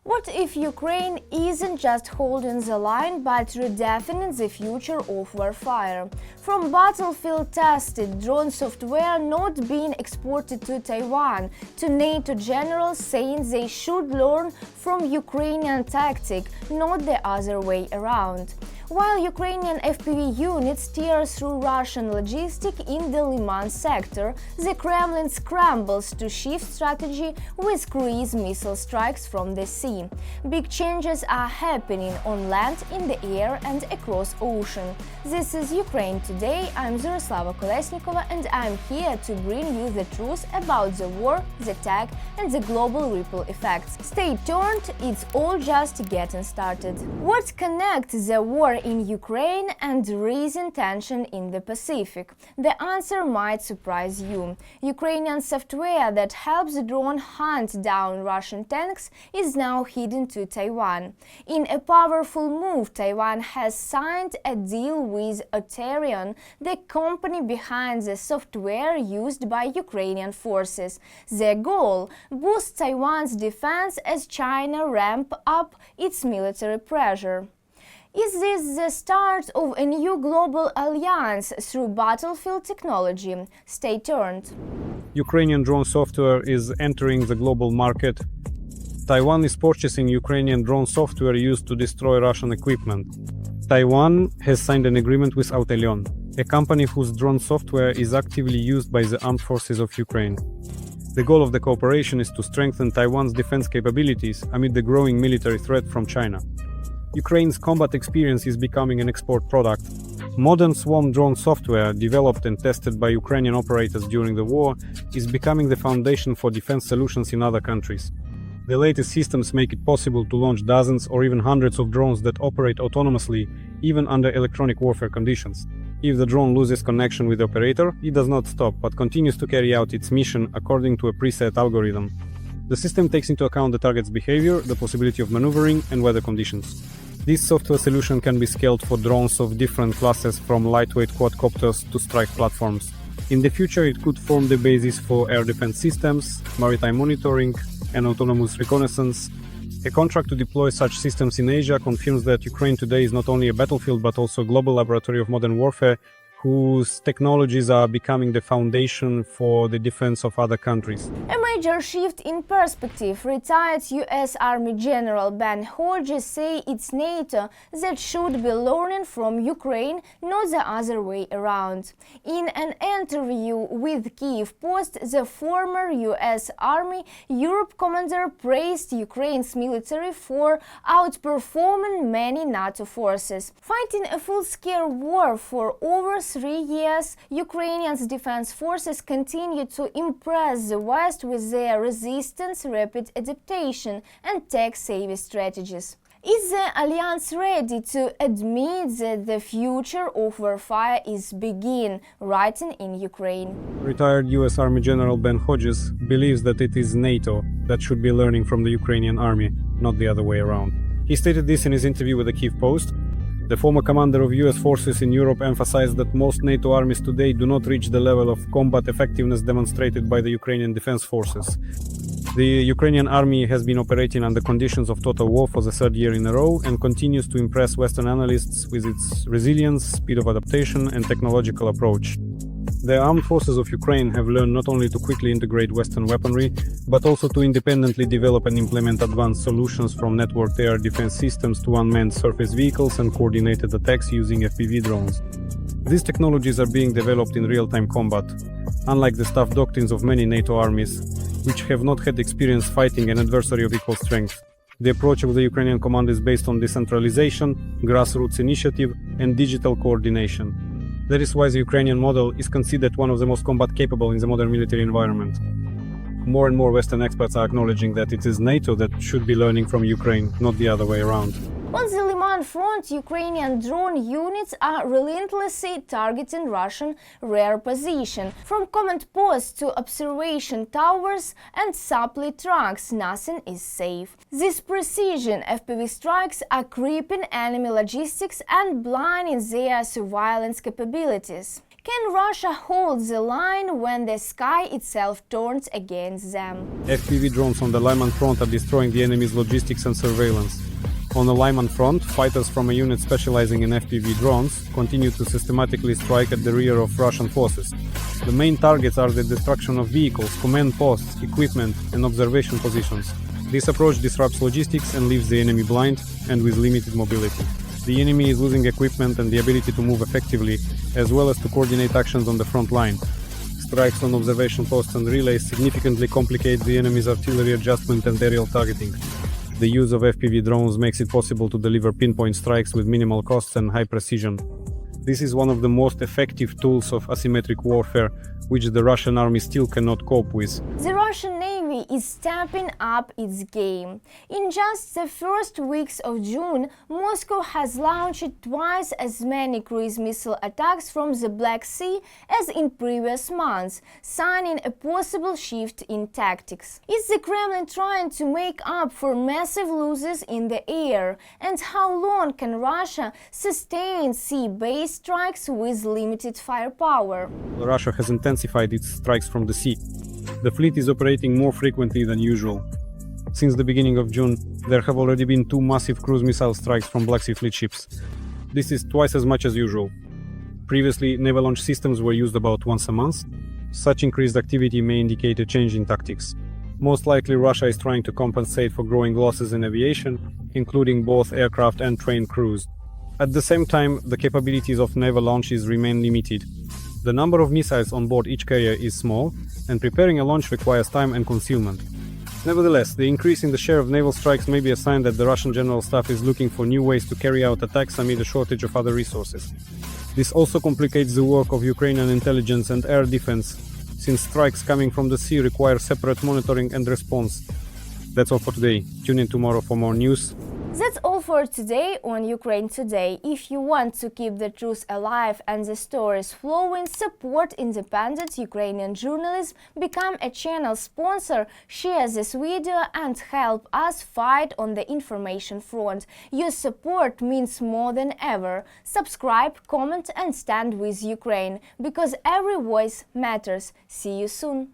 What if Ukraine isn't just holding the line but redefining the future of warfare? From battlefield-tested drone software not being exported to Taiwan, to NATO generals saying they should learn from Ukrainian tactic, not the other way around. While Ukrainian FPV units steer through Russian logistics in the Lyman sector, the Kremlin scrambles to shift strategy with cruise missile strikes from the sea. Big changes are happening on land, in the air and across ocean. This is Ukraine Today. I'm Zoroslava Kolesnikova and I'm here to bring you the truth about the war, the tech and the global ripple effects. Stay tuned, it's all just getting started. What connects the war in Ukraine and recent tension in the Pacific? The answer might surprise you. Ukrainian software that helps the drone hunt down Russian tanks is now hidden to Taiwan. In a powerful move, Taiwan has signed a deal with Erupts, the company behind the software used by Ukrainian forces. Their goal: boost Taiwan's defense as China ramps up its military pressure. Is this the start of a new global alliance through battlefield technology? Stay tuned. Ukrainian drone software is entering the global market. Taiwan is purchasing Ukrainian drone software used to destroy Russian equipment. Taiwan has signed an agreement with Erupts, a company whose drone software is actively used by the armed forces of Ukraine. The goal of the cooperation is to strengthen Taiwan's defense capabilities amid the growing military threat from China. Ukraine's combat experience is becoming an export product. Modern swarm drone software, developed and tested by Ukrainian operators during the war, is becoming the foundation for defense solutions in other countries. The latest systems make it possible to launch dozens or even hundreds of drones that operate autonomously, even under electronic warfare conditions. If the drone loses connection with the operator, it does not stop, but continues to carry out its mission according to a preset algorithm. The system takes into account the target's behavior, the possibility of maneuvering, and weather conditions. This software solution can be scaled for drones of different classes, from lightweight quadcopters to strike platforms. In the future, it could form the basis for air defense systems, maritime monitoring, and autonomous reconnaissance. A contract to deploy such systems in Asia confirms that Ukraine today is not only a battlefield but also a global laboratory of modern warfare, whose technologies are becoming the foundation for the defense of other countries. A major shift in perspective. Retired US Army General Ben Hodges say it's NATO that should be learning from Ukraine, not the other way around. In an interview with Kyiv Post, the former US Army Europe commander praised Ukraine's military for outperforming many NATO forces. Fighting a full-scale war for over 3 years, Ukrainians' defense forces continue to impress the West with their resistance, rapid adaptation, and tech-savvy strategies. Is the alliance ready to admit that the future of warfare is beginning, writing in Ukraine? Retired US Army General Ben Hodges believes that it is NATO that should be learning from the Ukrainian army, not the other way around. He stated this in his interview with the Kyiv Post. The former commander of US forces in Europe emphasized that most NATO armies today do not reach the level of combat effectiveness demonstrated by the Ukrainian defense forces. The Ukrainian army has been operating under conditions of total war for the third year in a row and continues to impress Western analysts with its resilience, speed of adaptation, and technological approach. The armed forces of Ukraine have learned not only to quickly integrate Western weaponry, but also to independently develop and implement advanced solutions, from networked air defense systems to unmanned surface vehicles and coordinated attacks using FPV drones. These technologies are being developed in real-time combat. Unlike the staff doctrines of many NATO armies, which have not had experience fighting an adversary of equal strength, the approach of the Ukrainian command is based on decentralization, grassroots initiative, and digital coordination. That is why the Ukrainian model is considered one of the most combat-capable in the modern military environment. More and more Western experts are acknowledging that it is NATO that should be learning from Ukraine, not the other way around. On the Lyman front, Ukrainian drone units are relentlessly targeting Russian rear position. From command posts to observation towers and supply trucks, nothing is safe. This precision FPV strikes are creeping enemy logistics and blinding their surveillance capabilities. Can Russia hold the line when the sky itself turns against them? FPV drones on the Lyman front are destroying the enemy's logistics and surveillance. On the Lyman front, fighters from a unit specializing in FPV drones continue to systematically strike at the rear of Russian forces. The main targets are the destruction of vehicles, command posts, equipment, and observation positions. This approach disrupts logistics and leaves the enemy blind and with limited mobility. The enemy is losing equipment and the ability to move effectively, as well as to coordinate actions on the front line. Strikes on observation posts and relays significantly complicate the enemy's artillery adjustment and aerial targeting. The use of FPV drones makes it possible to deliver pinpoint strikes with minimal costs and high precision. This is one of the most effective tools of asymmetric warfare, which the Russian army still cannot cope with. The Russian Navy is stepping up its game. In just the first weeks of June, Moscow has launched twice as many cruise missile attacks from the Black Sea as in previous months, signing a possible shift in tactics. Is the Kremlin trying to make up for massive losses in the air? And how long can Russia sustain sea-based strikes with limited firepower? Russia has intensified its strikes from the sea. The fleet is operating more frequently than usual. Since the beginning of June, there have already been 2 massive cruise missile strikes from Black Sea Fleet ships. This is twice as much as usual. Previously, naval launch systems were used about once a month. Such increased activity may indicate a change in tactics. Most likely, Russia is trying to compensate for growing losses in aviation, including both aircraft and trained crews. At the same time, the capabilities of naval launches remain limited. The number of missiles on board each carrier is small, and preparing a launch requires time and concealment. Nevertheless, the increase in the share of naval strikes may be a sign that the Russian General Staff is looking for new ways to carry out attacks amid a shortage of other resources. This also complicates the work of Ukrainian intelligence and air defense, since strikes coming from the sea require separate monitoring and response. That's all for today. Tune in tomorrow for more news. That's all for today on Ukraine Today. If you want to keep the truth alive and the stories flowing, support independent Ukrainian journalism, become a channel sponsor, share this video and help us fight on the information front. Your support means more than ever. Subscribe, comment and stand with Ukraine, because every voice matters. See you soon.